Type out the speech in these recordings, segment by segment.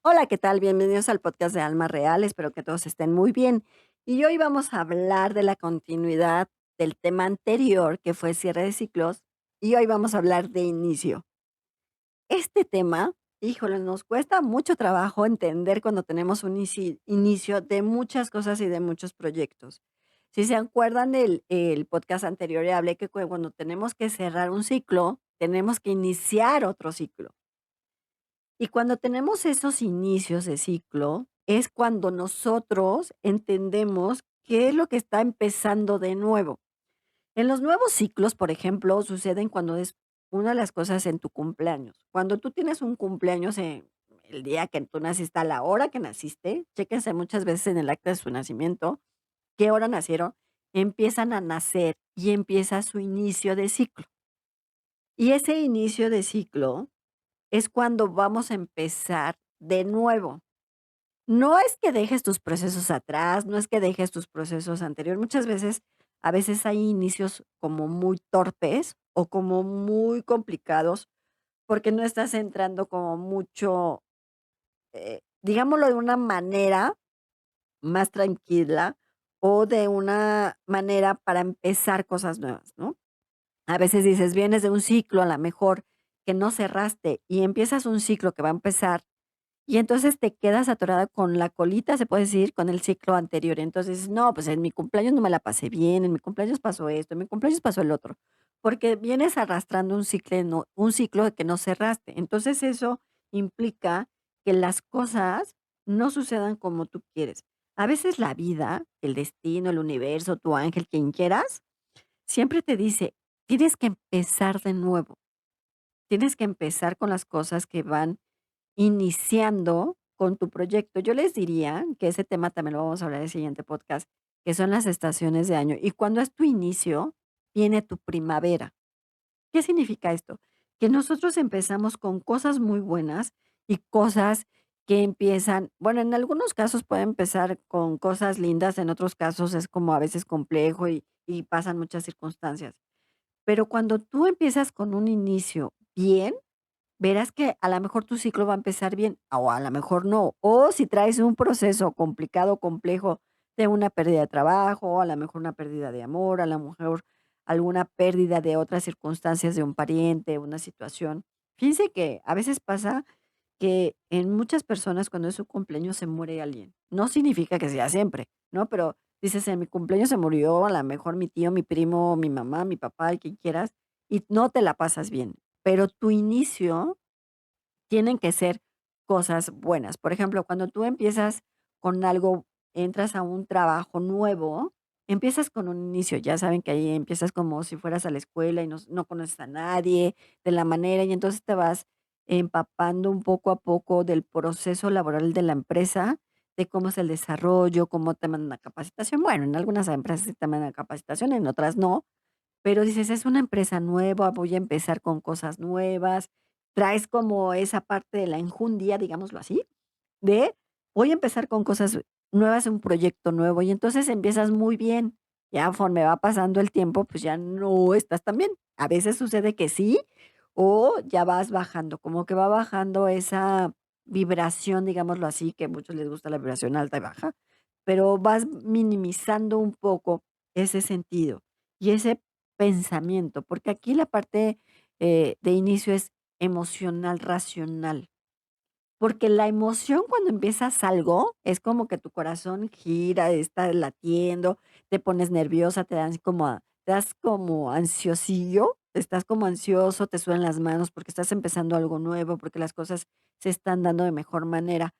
Hola, ¿qué tal? Bienvenidos al podcast de Alma Real. Espero que todos estén muy bien. Y hoy vamos a hablar de la continuidad del tema anterior, que fue cierre de ciclos, y hoy vamos a hablar de inicio. Este tema, híjole, nos cuesta mucho trabajo entender cuando tenemos un inicio de muchas cosas y de muchos proyectos. Si se acuerdan del el podcast anterior, hablé que cuando tenemos que cerrar un ciclo, tenemos que iniciar otro ciclo. Y cuando tenemos esos inicios de ciclo, es cuando nosotros entendemos qué es lo que está empezando de nuevo. En los nuevos ciclos, por ejemplo, suceden cuando es una de las cosas en tu cumpleaños. Cuando tú tienes un cumpleaños en el día que tú naciste, a la hora que naciste, chéquense muchas veces en el acta de su nacimiento, qué hora nacieron, empiezan a nacer y empieza su inicio de ciclo. Y ese inicio de ciclo es cuando vamos a empezar de nuevo. No es que dejes tus procesos atrás, no es que dejes tus procesos anteriores. Muchas veces, a veces hay inicios como muy torpes o como muy complicados, porque no estás entrando como mucho, digámoslo de una manera más tranquila o de una manera para empezar cosas nuevas, ¿no? A veces dices, vienes de un ciclo a la mejor que no cerraste y empiezas un ciclo que va a empezar y entonces te quedas atorada con la colita, se puede decir, con el ciclo anterior. Entonces, no, pues en mi cumpleaños no me la pasé bien, en mi cumpleaños pasó esto, en mi cumpleaños pasó el otro, porque vienes arrastrando un ciclo de que no cerraste. Entonces, eso implica que las cosas no sucedan como tú quieres. A veces la vida, el destino, el universo, tu ángel, quien quieras, siempre te dice, tienes que empezar de nuevo, tienes que empezar con las cosas que van iniciando con tu proyecto. Yo les diría que ese tema también lo vamos a hablar en el siguiente podcast, que son las estaciones de año. Y cuando es tu inicio, viene tu primavera. ¿Qué significa esto? Que nosotros empezamos con cosas muy buenas y cosas que empiezan, bueno, en algunos casos puede empezar con cosas lindas, en otros casos es como a veces complejo y pasan muchas circunstancias. Pero cuando tú empiezas con un inicio bien, verás que a la mejor tu ciclo va a empezar bien, o a la mejor no. O si traes un proceso complicado, complejo de una pérdida de trabajo, a la mejor una pérdida de amor, a la mejor alguna pérdida de otras circunstancias de un pariente, una situación. Fíjense que a veces pasa que en muchas personas cuando es su cumpleaños se muere alguien. No significa que sea siempre, ¿no? Pero dices, en mi cumpleaños se murió a la mejor mi tío, mi primo, mi mamá, mi papá, y quien quieras, y no te la pasas bien. Pero tu inicio tienen que ser cosas buenas. Por ejemplo, cuando tú empiezas con algo, entras a un trabajo nuevo, empiezas con un inicio, ya saben que ahí empiezas como si fueras a la escuela y no conoces a nadie de la manera, y entonces te vas empapando un poco a poco del proceso laboral de la empresa, de cómo es el desarrollo, cómo te mandan a capacitación. Bueno, en algunas empresas sí te mandan a capacitación, en otras no, pero dices: "Es una empresa nueva, voy a empezar con cosas nuevas", traes como esa parte de la enjundia, digámoslo así, de voy a empezar con cosas nuevas, un proyecto nuevo, y entonces empiezas muy bien. Ya conforme va pasando el tiempo, pues ya no estás tan bien. A veces sucede que sí, o ya vas bajando, como que va bajando esa vibración, digámoslo así, que a muchos les gusta la vibración alta y baja, pero vas minimizando un poco ese sentido y ese pensamiento, porque aquí la parte, de inicio es emocional, racional. Porque la emoción cuando empiezas algo, es como que tu corazón gira, está latiendo, te pones nerviosa, te das como ansiosillo, estás como ansioso, te sudan las manos porque estás empezando algo nuevo, porque las cosas se están dando de mejor manera.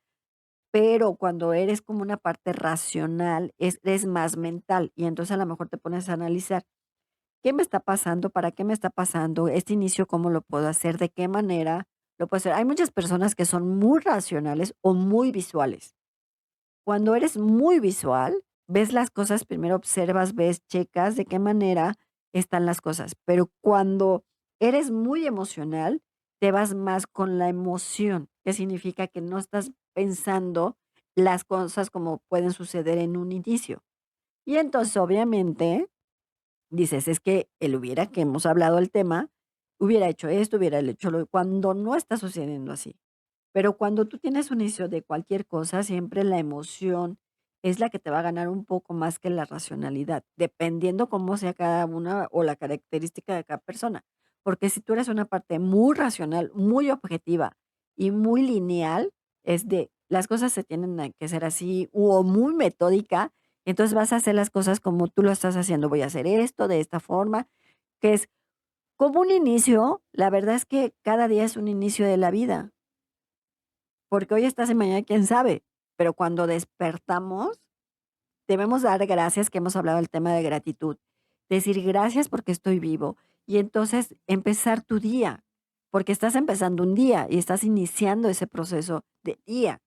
Pero cuando eres como una parte racional, es más mental, y entonces a lo mejor te pones a analizar, ¿qué me está pasando? ¿Para qué me está pasando? Este inicio, ¿cómo lo puedo hacer? ¿De qué manera lo puedo hacer? Hay muchas personas que son muy racionales o muy visuales. Cuando eres muy visual, ves las cosas, primero observas, ves, checas de qué manera están las cosas. Pero cuando eres muy emocional, te vas más con la emoción, que significa que no estás pensando las cosas como pueden suceder en un inicio. Y entonces, obviamente, dices, es que él hubiera, que hemos hablado del tema, hubiera hecho esto, hubiera hecho lo cuando no está sucediendo así. Pero cuando tú tienes un inicio de cualquier cosa, siempre la emoción es la que te va a ganar un poco más que la racionalidad, dependiendo cómo sea cada una o la característica de cada persona. Porque si tú eres una parte muy racional, muy objetiva y muy lineal, es de las cosas se tienen que ser así o muy metódica, entonces vas a hacer las cosas como tú lo estás haciendo. Voy a hacer esto de esta forma, que es como un inicio. La verdad es que cada día es un inicio de la vida. Porque hoy estás y mañana quién sabe, pero cuando despertamos, debemos dar gracias, que hemos hablado del tema de gratitud, decir gracias porque estoy vivo y entonces empezar tu día, porque estás empezando un día y estás iniciando ese proceso de día.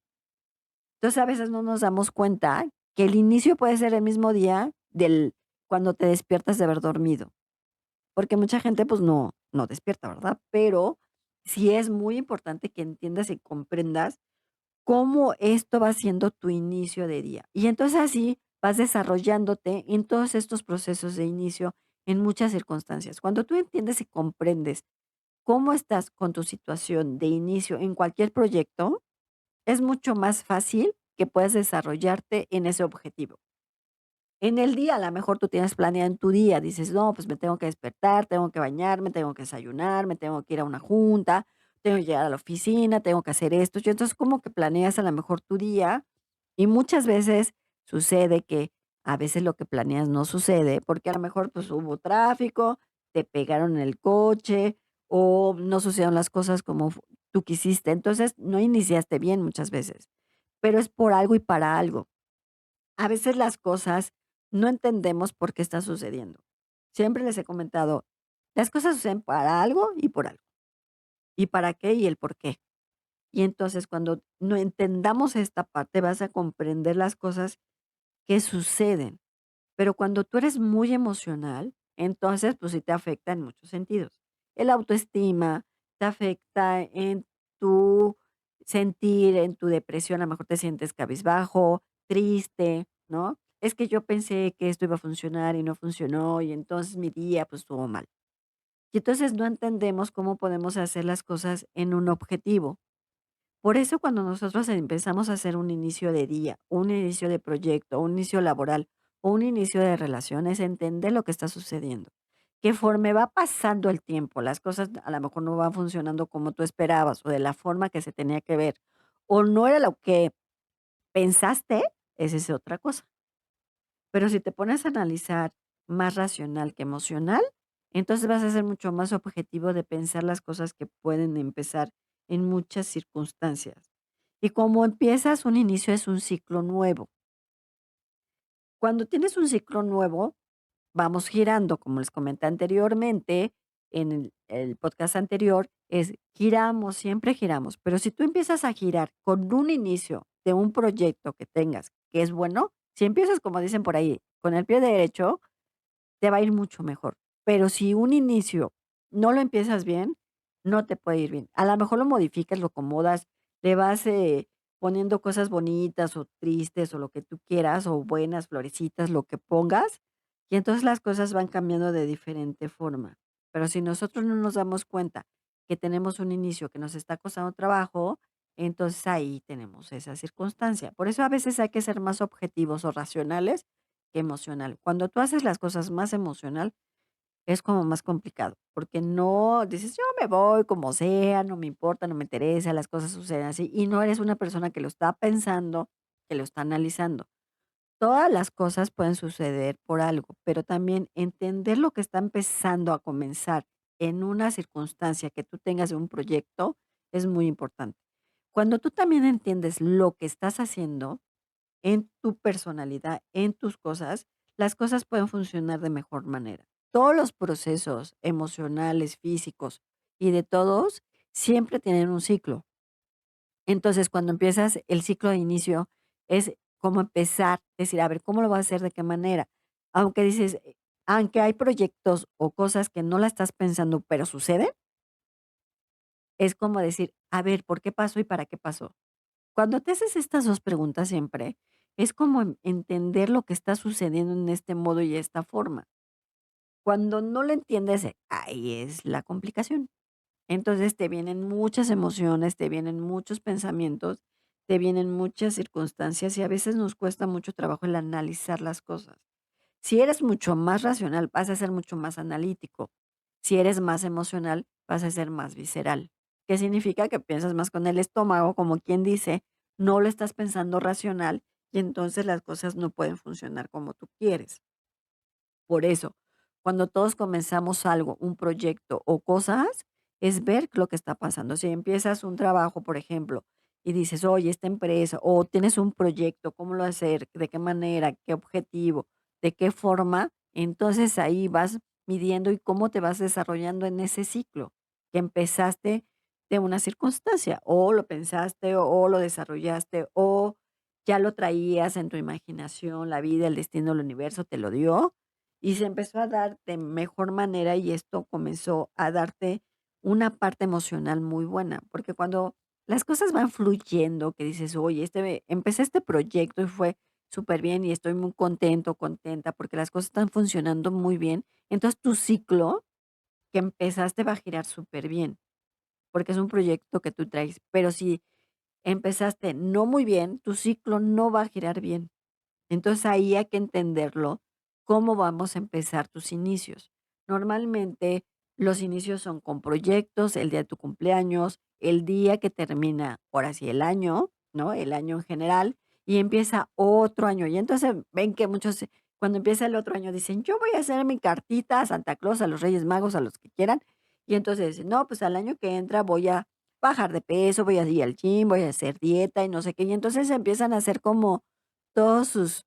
Entonces, a veces no nos damos cuenta que el inicio puede ser el mismo día del cuando te despiertas de haber dormido, porque mucha gente, pues, no despierta, ¿verdad? Pero sí es muy importante que entiendas y comprendas cómo esto va siendo tu inicio de día. Y entonces así vas desarrollándote en todos estos procesos de inicio en muchas circunstancias. Cuando tú entiendes y comprendes cómo estás con tu situación de inicio en cualquier proyecto, es mucho más fácil que puedas desarrollarte en ese objetivo. En el día, a lo mejor tú tienes planeado en tu día, dices, no, pues me tengo que despertar, tengo que bañarme, tengo que desayunar, me tengo que ir a una junta, tengo que llegar a la oficina, tengo que hacer esto. Y entonces como que planeas a lo mejor tu día y muchas veces sucede que a veces lo que planeas no sucede porque a lo mejor pues hubo tráfico, te pegaron en el coche o no sucedieron las cosas como tú quisiste. Entonces no iniciaste bien muchas veces, pero es por algo y para algo. A veces las cosas no entendemos por qué está sucediendo. Siempre les he comentado, las cosas suceden para algo y por algo. ¿Y para qué? Y el por qué. Y entonces cuando no entendamos esta parte, vas a comprender las cosas que suceden. Pero cuando tú eres muy emocional, entonces pues sí te afecta en muchos sentidos. El autoestima, te afecta en tu sentir, en tu depresión, a lo mejor te sientes cabizbajo, triste, ¿no? Es que yo pensé que esto iba a funcionar y no funcionó y entonces mi día pues estuvo mal. Y entonces no entendemos cómo podemos hacer las cosas en un objetivo. Por eso cuando nosotros empezamos a hacer un inicio de día, un inicio de proyecto, un inicio laboral o un inicio de relaciones, entender lo que está sucediendo. Que conforme va pasando el tiempo, las cosas a lo mejor no van funcionando como tú esperabas o de la forma que se tenía que ver, o no era lo que pensaste, esa es otra cosa. Pero si te pones a analizar más racional que emocional, entonces vas a ser mucho más objetivo de pensar las cosas que pueden empezar en muchas circunstancias. Y como empiezas, un inicio es un ciclo nuevo. Cuando tienes un ciclo nuevo, vamos girando, como les comenté anteriormente, en el podcast anterior, es giramos, siempre giramos. Pero si tú empiezas a girar con un inicio de un proyecto que tengas que es bueno, si empiezas, como dicen por ahí, con el pie derecho, te va a ir mucho mejor. Pero si un inicio no lo empiezas bien, no te puede ir bien. A lo mejor lo modificas, lo acomodas, le vas poniendo cosas bonitas o tristes o lo que tú quieras, o buenas florecitas, lo que pongas, y entonces las cosas van cambiando de diferente forma. Pero si nosotros no nos damos cuenta que tenemos un inicio que nos está costando trabajo, entonces ahí tenemos esa circunstancia. Por eso a veces hay que ser más objetivos o racionales que emocional. Cuando tú haces las cosas más emocional, es como más complicado, porque no dices: "Yo me voy como sea, no me importa, no me interesa, las cosas suceden así", y no eres una persona que lo está pensando, que lo está analizando. Todas las cosas pueden suceder por algo, pero también entender lo que está empezando a comenzar en una circunstancia que tú tengas de un proyecto es muy importante. Cuando tú también entiendes lo que estás haciendo, en tu personalidad, en tus las cosas pueden funcionar de mejor manera. Todos los procesos emocionales, físicos y de todos siempre tienen un ciclo. Entonces, cuando empiezas el ciclo de inicio, es como empezar, decir, a ver, ¿cómo lo voy a hacer? ¿De qué manera? Aunque dices, aunque hay proyectos o cosas que no la estás pensando, pero suceden, es como decir, a ver, ¿por qué pasó y para qué pasó? Cuando te haces estas 2 preguntas siempre, es como entender lo que está sucediendo en este modo y esta forma. Cuando no lo entiendes, ahí es la complicación. Entonces te vienen muchas emociones, te vienen muchos pensamientos, te vienen muchas circunstancias y a veces nos cuesta mucho trabajo el analizar las cosas. Si eres mucho más racional, vas a ser mucho más analítico. Si eres más emocional, vas a ser más visceral. ¿Qué significa? Que piensas más con el estómago, como quien dice, no lo estás pensando racional y entonces las cosas no pueden funcionar como tú quieres. Por eso, cuando todos comenzamos algo, un proyecto o cosas, es ver lo que está pasando. Si empiezas un trabajo, por ejemplo, y dices, oye, esta empresa, o tienes un proyecto, ¿cómo lo hacer? ¿De qué manera? ¿Qué objetivo? ¿De qué forma? Entonces ahí vas midiendo y cómo te vas desarrollando en ese ciclo que empezaste de una circunstancia, o lo pensaste, o lo desarrollaste, o ya lo traías en tu imaginación, la vida, el destino, el universo te lo dio y se empezó a dar de mejor manera, y esto comenzó a darte una parte emocional muy buena, porque cuando las cosas van fluyendo, que dices: "Oye, empecé este proyecto y fue súper bien y estoy muy contento, contenta, porque las cosas están funcionando muy bien", entonces tu ciclo que empezaste va a girar súper bien, porque es un proyecto que tú traes. Pero si empezaste no muy bien, tu ciclo no va a girar bien. Entonces, ahí hay que entenderlo, cómo vamos a empezar tus inicios. Normalmente, los inicios son con proyectos, el día de tu cumpleaños, el día que termina, ahora sí, el año, ¿no? El año en general, y empieza otro año. Y entonces ven que muchos, cuando empieza el otro año, dicen, yo voy a hacer mi cartita a Santa Claus, a los Reyes Magos, a los que quieran. Y entonces dicen, no, pues al año que entra voy a bajar de peso, voy a ir al gym, voy a hacer dieta y no sé qué. Y entonces empiezan a hacer como todos sus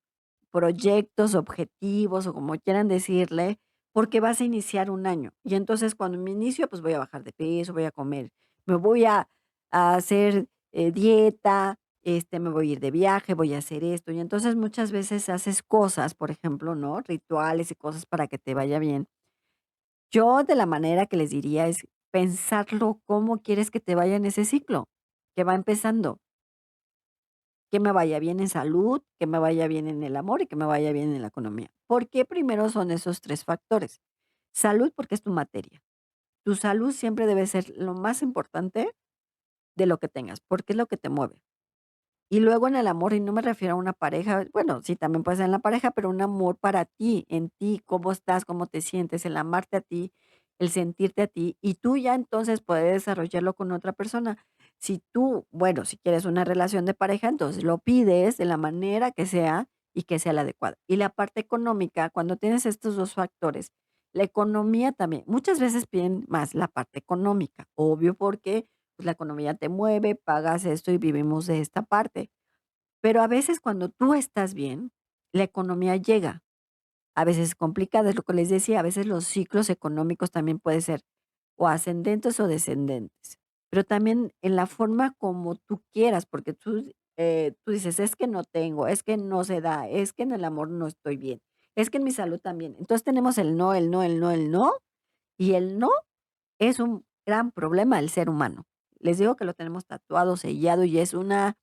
proyectos, objetivos o como quieran decirle, porque vas a iniciar un año. Y entonces cuando me inicio, pues voy a bajar de peso, voy a comer, me voy a hacer dieta, me voy a ir de viaje, voy a hacer esto. Y entonces muchas veces haces cosas, por ejemplo, ¿no? Rituales y cosas para que te vaya bien. Yo de la manera que les diría es pensarlo cómo quieres que te vaya en ese ciclo que va empezando. Que me vaya bien en salud, que me vaya bien en el amor y que me vaya bien en la economía. ¿Por qué primero son esos 3 factores? Salud, porque es tu materia. Tu salud siempre debe ser lo más importante de lo que tengas, porque es lo que te mueve. Y luego en el amor, y no me refiero a una pareja, bueno, sí, también puede ser en la pareja, pero un amor para ti, en ti, cómo estás, cómo te sientes, el amarte a ti, el sentirte a ti, y tú ya entonces puedes desarrollarlo con otra persona. Si tú, bueno, si quieres una relación de pareja, entonces lo pides de la manera que sea y que sea la adecuada. Y la parte económica, cuando tienes estos 2 factores, la economía también, muchas veces piden más la parte económica, obvio, porque pues, la economía te mueve, pagas esto y vivimos de esta parte. Pero a veces cuando tú estás bien, la economía llega. A veces es complicada, es lo que les decía, a veces los ciclos económicos también pueden ser o ascendentes o descendentes, pero también en la forma como tú quieras, porque tú dices, es que no tengo, es que no se da, es que en el amor no estoy bien, es que en mi salud también. Entonces tenemos el no, el no, el no, el no, y el no es un gran problema del ser humano. Les digo que lo tenemos tatuado, sellado y es una,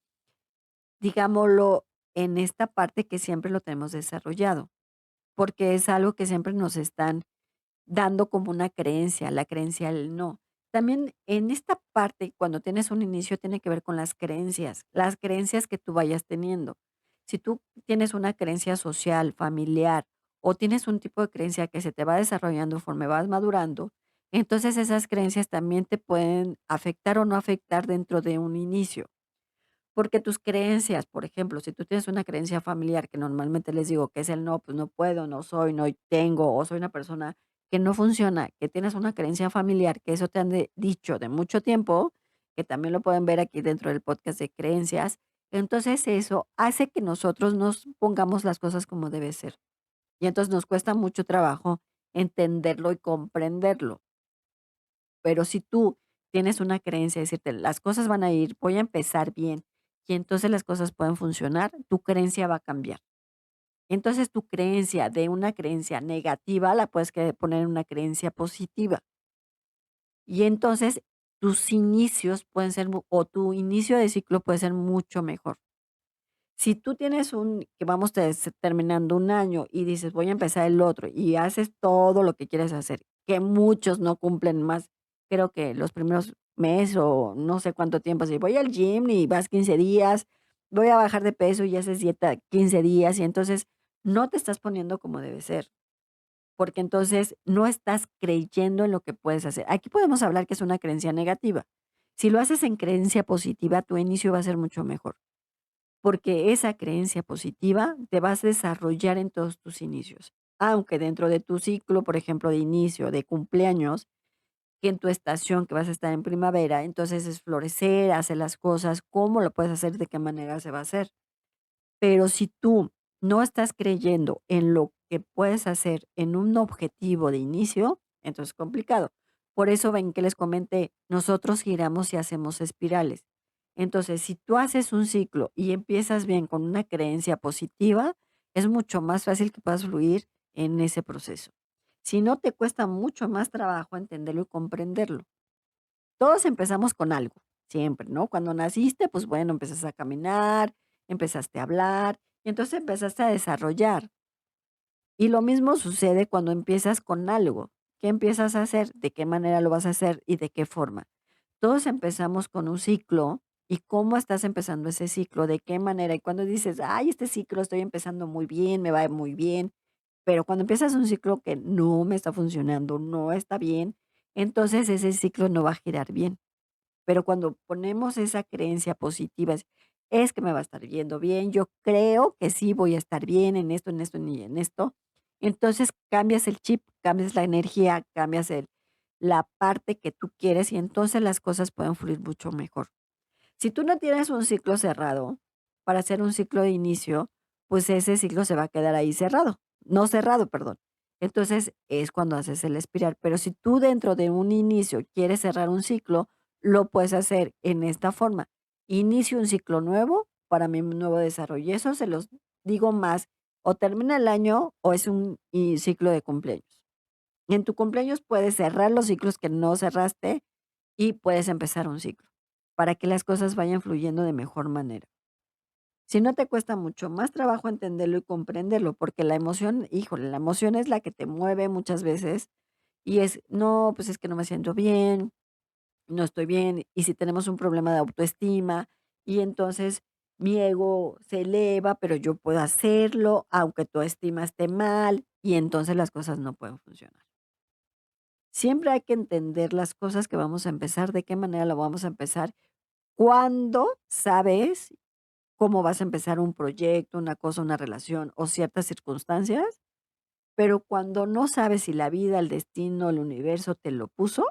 digámoslo, en esta parte que siempre lo tenemos desarrollado, porque es algo que siempre nos están dando como una creencia, la creencia del no. También en esta parte, cuando tienes un inicio, tiene que ver con las creencias que tú vayas teniendo. Si tú tienes una creencia social, familiar, o tienes un tipo de creencia que se te va desarrollando conforme vas madurando, entonces esas creencias también te pueden afectar o no afectar dentro de un inicio. Porque tus creencias, por ejemplo, si tú tienes una creencia familiar que normalmente les digo que es el no, pues no puedo, no soy, no tengo, o soy una persona que no funciona, que tienes una creencia familiar, que eso te han dicho de mucho tiempo, que también lo pueden ver aquí dentro del podcast de creencias, entonces eso hace que nosotros nos pongamos las cosas como debe ser. Y entonces nos cuesta mucho trabajo entenderlo y comprenderlo. Pero si tú tienes una creencia, decirte, las cosas van a ir, voy a empezar bien, y entonces las cosas pueden funcionar, tu creencia va a cambiar. Entonces tu creencia de una creencia negativa la puedes poner en una creencia positiva. Y entonces tus inicios pueden ser, o tu inicio de ciclo puede ser mucho mejor. Si tú tienes que vamos terminando un año y dices, voy a empezar el otro, y haces todo lo que quieres hacer, que muchos no cumplen más. creo que los primeros mes o no sé cuánto tiempo, si voy al gym y vas 15 días, voy a bajar de peso y haces dieta 15 días, y entonces no te estás poniendo como debe ser, porque entonces no estás creyendo en lo que puedes hacer. Aquí podemos hablar que es una creencia negativa. Si lo haces en creencia positiva, tu inicio va a ser mucho mejor, porque esa creencia positiva te vas a desarrollar en todos tus inicios. Aunque dentro de tu ciclo, por ejemplo, de inicio, de cumpleaños, que en tu estación que vas a estar en primavera, entonces es florecer, hacer las cosas, cómo lo puedes hacer, de qué manera se va a hacer. Pero si tú no estás creyendo en lo que puedes hacer en un objetivo de inicio, entonces es complicado. Por eso ven que les comenté, nosotros giramos y hacemos espirales. Entonces, si tú haces un ciclo y empiezas bien con una creencia positiva, es mucho más fácil que puedas fluir en ese proceso. Si no, te cuesta mucho más trabajo entenderlo y comprenderlo. Todos empezamos con algo, siempre, ¿no? Cuando naciste, pues bueno, empezaste a caminar, empezaste a hablar, y entonces empezaste a desarrollar. Y lo mismo sucede cuando empiezas con algo. ¿Qué empiezas a hacer? ¿De qué manera lo vas a hacer? ¿Y de qué forma? Todos empezamos con un ciclo. ¿Y cómo estás empezando ese ciclo? ¿De qué manera? Y cuando dices, ay, este ciclo estoy empezando muy bien, me va muy bien, pero cuando empiezas un ciclo que no me está funcionando, no está bien, entonces ese ciclo no va a girar bien. Pero cuando ponemos esa creencia positiva, es que me va a estar yendo bien, yo creo que sí voy a estar bien en esto y en esto. Entonces cambias el chip, cambias la energía, cambias la parte que tú quieres y entonces las cosas pueden fluir mucho mejor. Si tú no tienes un ciclo cerrado, para hacer un ciclo de inicio, pues ese ciclo se va a quedar ahí cerrado, no cerrado, perdón. Entonces es cuando haces el espiral. Pero si tú dentro de un inicio quieres cerrar un ciclo, lo puedes hacer en esta forma. Inicio un ciclo nuevo para mi nuevo desarrollo. Y eso se los digo más, o termina el año o es un ciclo de cumpleaños. En tu cumpleaños puedes cerrar los ciclos que no cerraste y puedes empezar un ciclo, para que las cosas vayan fluyendo de mejor manera. Si no te cuesta mucho más trabajo entenderlo y comprenderlo, porque la emoción, híjole, la emoción es la que te mueve muchas veces y es, no, pues es que no me siento bien, no estoy bien, y si tenemos un problema de autoestima, y entonces mi ego se eleva, pero yo puedo hacerlo, aunque tu estima esté mal, y entonces las cosas no pueden funcionar. Siempre hay que entender las cosas que vamos a empezar, de qué manera lo vamos a empezar, cuando sabes cómo vas a empezar un proyecto, una cosa, una relación o ciertas circunstancias, pero cuando no sabes si la vida, el destino, el universo te lo puso,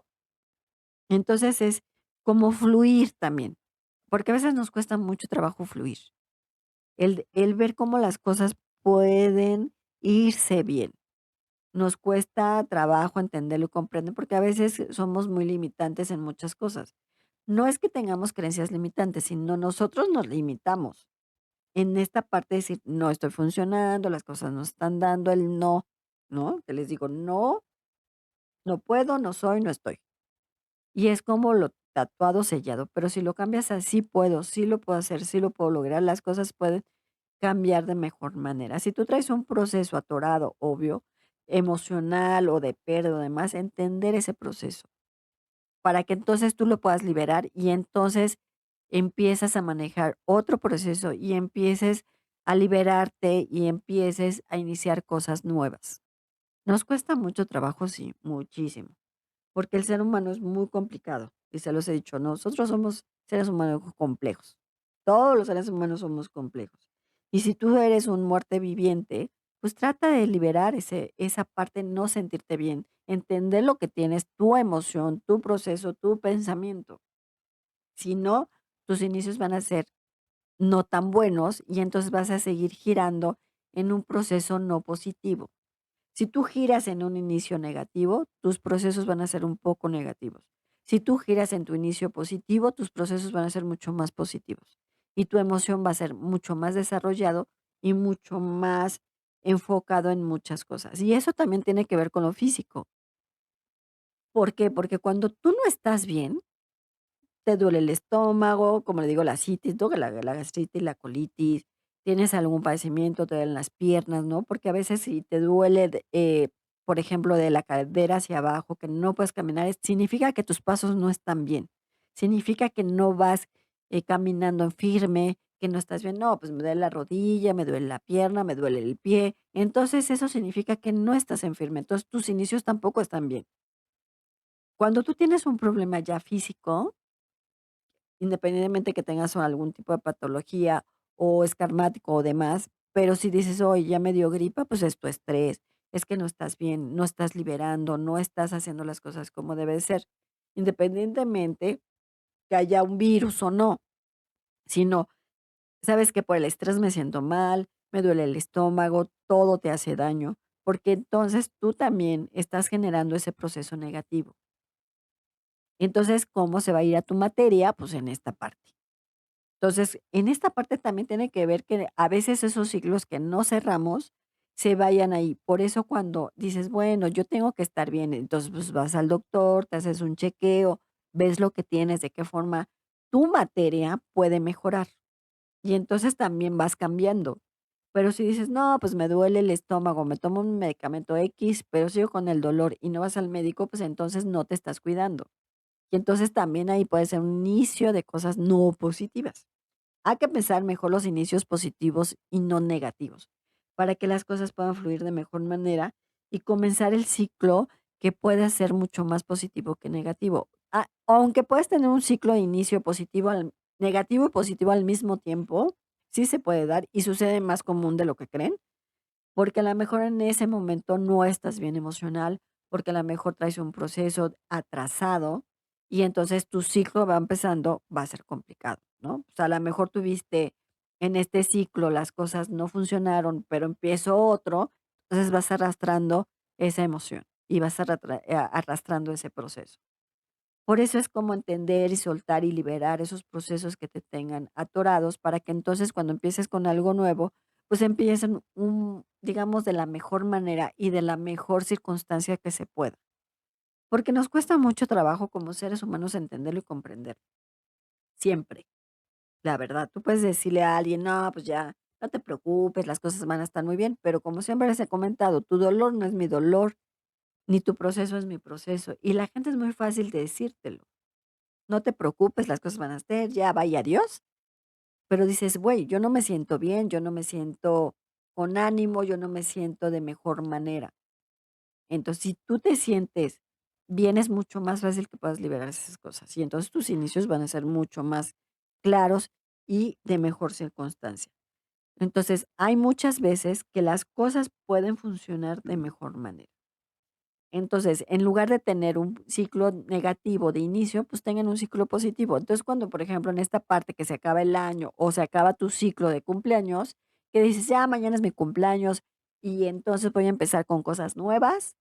entonces es como fluir también, porque a veces nos cuesta mucho trabajo fluir, el ver cómo las cosas pueden irse bien. Nos cuesta trabajo entenderlo y comprender, porque a veces somos muy limitantes en muchas cosas. No es que tengamos creencias limitantes, sino nosotros nos limitamos en esta parte de decir: "No estoy funcionando, las cosas no están dando", el no, ¿no? Que les digo: "No, no puedo, no soy, no estoy". Y es como lo tatuado, sellado, pero si lo cambias a sí puedo, sí lo puedo hacer, sí lo puedo lograr, las cosas pueden cambiar de mejor manera. Si tú traes un proceso atorado, obvio, emocional o de pérdida o demás, entender ese proceso para que entonces tú lo puedas liberar y entonces empiezas a manejar otro proceso y empieces a liberarte y empieces a iniciar cosas nuevas. Nos cuesta mucho trabajo, sí, muchísimo, porque el ser humano es muy complicado y se los he dicho, nosotros somos seres humanos complejos. Todos los seres humanos somos complejos. Y si tú eres un muerte viviente, pues trata de liberar esa parte, no sentirte bien, entender lo que tienes, tu emoción, tu proceso, tu pensamiento. Si no, tus inicios van a ser no tan buenos y entonces vas a seguir girando en un proceso no positivo. Si tú giras en un inicio negativo, tus procesos van a ser un poco negativos. Si tú giras en tu inicio positivo, tus procesos van a ser mucho más positivos. Y tu emoción va a ser mucho más desarrollado y mucho más enfocado en muchas cosas. Y eso también tiene que ver con lo físico. ¿Por qué? Porque cuando tú no estás bien, te duele el estómago, como le digo, la citis, ¿no? La gastritis, la colitis, tienes algún padecimiento, te duelen las piernas, ¿no? Porque a veces si te duele por ejemplo, de la cadera hacia abajo, que no puedes caminar, significa que tus pasos no están bien. Significa que no vas caminando en firme, que no estás bien. No, pues me duele la rodilla, me duele la pierna, me duele el pie. Entonces eso significa que no estás en firme. Entonces tus inicios tampoco están bien. Cuando tú tienes un problema ya físico, independientemente que tengas algún tipo de patología o escarmático o demás, pero si dices: "Oye, ya me dio gripa", pues es tu estrés, es que no estás bien, no estás liberando, no estás haciendo las cosas como debe de ser, independientemente que haya un virus o no, sino, sabes que por el estrés me siento mal, me duele el estómago, todo te hace daño, porque entonces tú también estás generando ese proceso negativo. Entonces, ¿cómo se va a ir a tu materia? Pues en esta parte. Entonces, en esta parte también tiene que ver que a veces esos ciclos que no cerramos se vayan ahí. Por eso cuando dices, bueno, yo tengo que estar bien, entonces pues vas al doctor, te haces un chequeo, ves lo que tienes, de qué forma tu materia puede mejorar. Y entonces también vas cambiando. Pero si dices, no, pues me duele el estómago, me tomo un medicamento X, pero sigo con el dolor y no vas al médico, pues entonces no te estás cuidando. Y entonces también ahí puede ser un inicio de cosas no positivas. Hay que pensar mejor los inicios positivos y no negativos, para que las cosas puedan fluir de mejor manera y comenzar el ciclo que pueda ser mucho más positivo que negativo. Aunque puedes tener un ciclo de inicio positivo, negativo y positivo al mismo tiempo, sí se puede dar y sucede más común de lo que creen, porque a lo mejor en ese momento no estás bien emocional, porque a lo mejor traes un proceso atrasado y entonces tu ciclo va empezando, va a ser complicado, ¿no? O sea, a lo mejor tuviste en este ciclo las cosas no funcionaron, pero empiezo otro, entonces vas arrastrando esa emoción y vas arrastrando ese proceso. Por eso es como entender y soltar y liberar esos procesos que te tengan atorados para que entonces cuando empieces con algo nuevo, pues empiecen digamos, de la mejor manera y de la mejor circunstancia que se pueda. Porque nos cuesta mucho trabajo como seres humanos entenderlo y comprenderlo. Siempre, la verdad. Tú puedes decirle a alguien, no, pues ya, no te preocupes, las cosas van a estar muy bien, pero como siempre les he comentado, tu dolor no es mi dolor, ni tu proceso es mi proceso. Y la gente es muy fácil de decírtelo. No te preocupes, las cosas van a estar, ya, vaya, adiós. Pero dices: "Güey, yo no me siento bien, yo no me siento con ánimo, yo no me siento de mejor manera". Entonces, si tú te sientes bien, es mucho más fácil que puedas liberar esas cosas, y entonces tus inicios van a ser mucho más claros y de mejor circunstancia. Entonces, hay muchas veces que las cosas pueden funcionar de mejor manera. Entonces, en lugar de tener un ciclo negativo de inicio, pues tengan un ciclo positivo. Entonces, cuando, por ejemplo, en esta parte que se acaba el año o se acaba tu ciclo de cumpleaños, que dices, ya mañana es mi cumpleaños y entonces voy a empezar con cosas nuevas,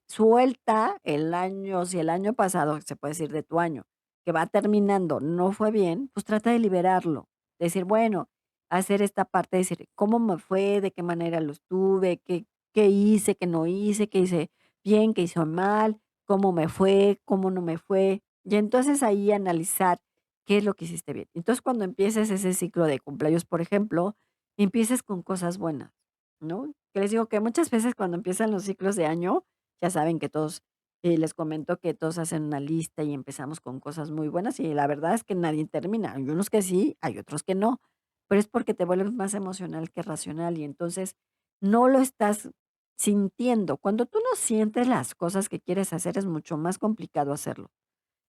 suelta el año, si el año pasado, se puede decir de tu año, que va terminando, no fue bien, pues trata de liberarlo. Decir, bueno, hacer esta parte, decir, ¿cómo me fue? ¿De qué manera lo estuve? ¿Qué hice? ¿Qué no hice? ¿Qué hice bien? ¿Qué hice mal? ¿Cómo me fue? ¿Cómo no me fue? Y entonces ahí analizar qué es lo que hiciste bien. Entonces, cuando empieces ese ciclo de cumpleaños, por ejemplo, empieces con cosas buenas, ¿no? Que les digo que muchas veces cuando empiezan los ciclos de año, ya saben que todos, les comento que todos hacen una lista y empezamos con cosas muy buenas y la verdad es que nadie termina. Hay unos que sí, hay otros que no, pero es porque te vuelves más emocional que racional y entonces no lo estás sintiendo. Cuando tú no sientes las cosas que quieres hacer es mucho más complicado hacerlo.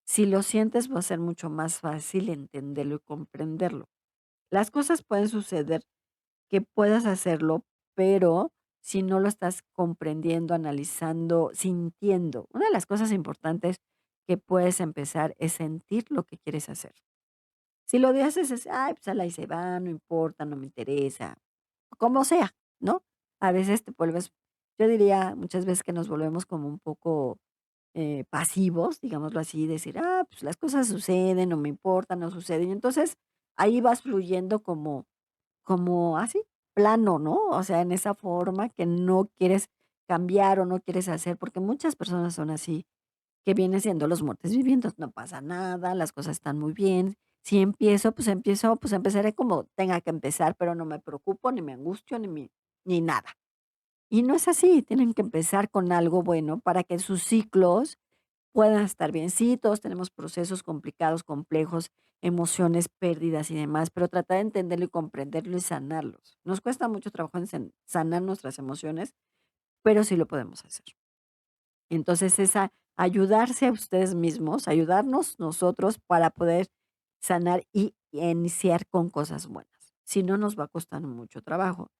Si lo sientes va a ser mucho más fácil entenderlo y comprenderlo. Las cosas pueden suceder que puedas hacerlo, pero si no lo estás comprendiendo, analizando, sintiendo. Una de las cosas importantes que puedes empezar es sentir lo que quieres hacer. Si lo de haces es, ay, pues ala y se va, no importa, no me interesa, como sea, ¿no? A veces te vuelves, yo diría muchas veces que nos volvemos como un poco pasivos, digámoslo así, decir, pues las cosas suceden, no me importa, no suceden. Y entonces ahí vas fluyendo como así, plano, ¿no? O sea, en esa forma que no quieres cambiar o no quieres hacer, porque muchas personas son así, que vienen siendo los muertos vivientes, no pasa nada, las cosas están muy bien. Si empiezo, pues empezaré como tenga que empezar, pero no me preocupo, ni me angustio, ni nada. Y no es así, tienen que empezar con algo bueno para que sus ciclos puedan estar bien. Sí, todos tenemos procesos complicados, complejos, emociones, pérdidas y demás, pero tratar de entenderlo y comprenderlo y sanarlos. Nos cuesta mucho trabajo en sanar nuestras emociones, pero sí lo podemos hacer. Entonces, ayudarse a ustedes mismos, ayudarnos nosotros para poder sanar y iniciar con cosas buenas. Si no, nos va a costar mucho trabajo.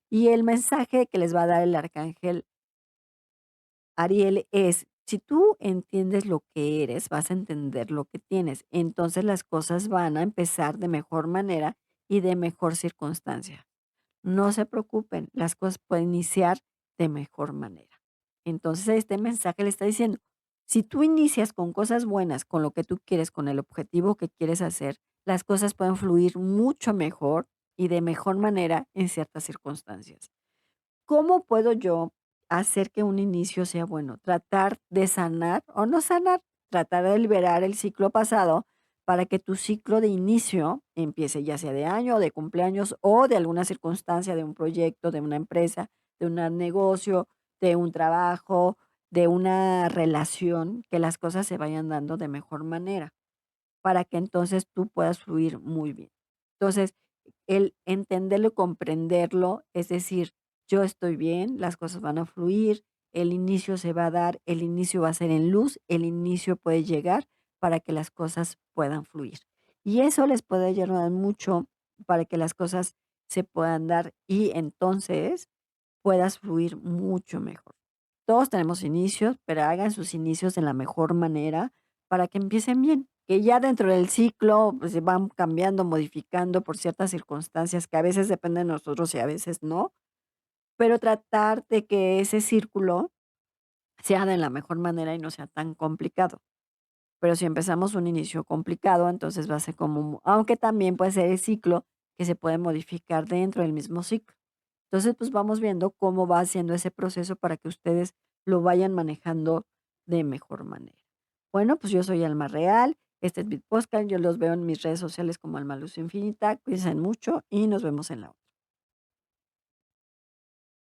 Y el mensaje que les va a dar el arcángel Ariel es, si tú entiendes lo que eres, vas a entender lo que tienes. Entonces las cosas van a empezar de mejor manera y de mejor circunstancia. No se preocupen, las cosas pueden iniciar de mejor manera. Entonces, este mensaje le está diciendo, si tú inicias con cosas buenas, con lo que tú quieres, con el objetivo que quieres hacer, las cosas pueden fluir mucho mejor y de mejor manera en ciertas circunstancias. ¿Cómo puedo yo hacer que un inicio sea bueno? Tratar de sanar o no sanar, tratar de liberar el ciclo pasado para que tu ciclo de inicio empiece ya sea de año, de cumpleaños o de alguna circunstancia, de un proyecto, de una empresa, de un negocio, de un trabajo, de una relación, que las cosas se vayan dando de mejor manera para que entonces tú puedas fluir muy bien. Entonces, el entenderlo y comprenderlo, es decir, yo estoy bien, las cosas van a fluir, el inicio se va a dar, el inicio va a ser en luz, el inicio puede llegar para que las cosas puedan fluir. Y eso les puede ayudar mucho para que las cosas se puedan dar y entonces puedas fluir mucho mejor. Todos tenemos inicios, pero hagan sus inicios de la mejor manera para que empiecen bien, que ya dentro del ciclo, pues, se van cambiando, modificando por ciertas circunstancias que a veces dependen de nosotros y a veces no, pero tratar de que ese círculo sea de la mejor manera y no sea tan complicado. Pero si empezamos un inicio complicado, entonces va a ser como, aunque también puede ser el ciclo que se puede modificar dentro del mismo ciclo. Entonces, pues vamos viendo cómo va haciendo ese proceso para que ustedes lo vayan manejando de mejor manera. Bueno, pues yo soy Alma Real, este es Bitposca, yo los veo en mis redes sociales como Alma Luz Infinita, cuídense mucho y nos vemos en la otra.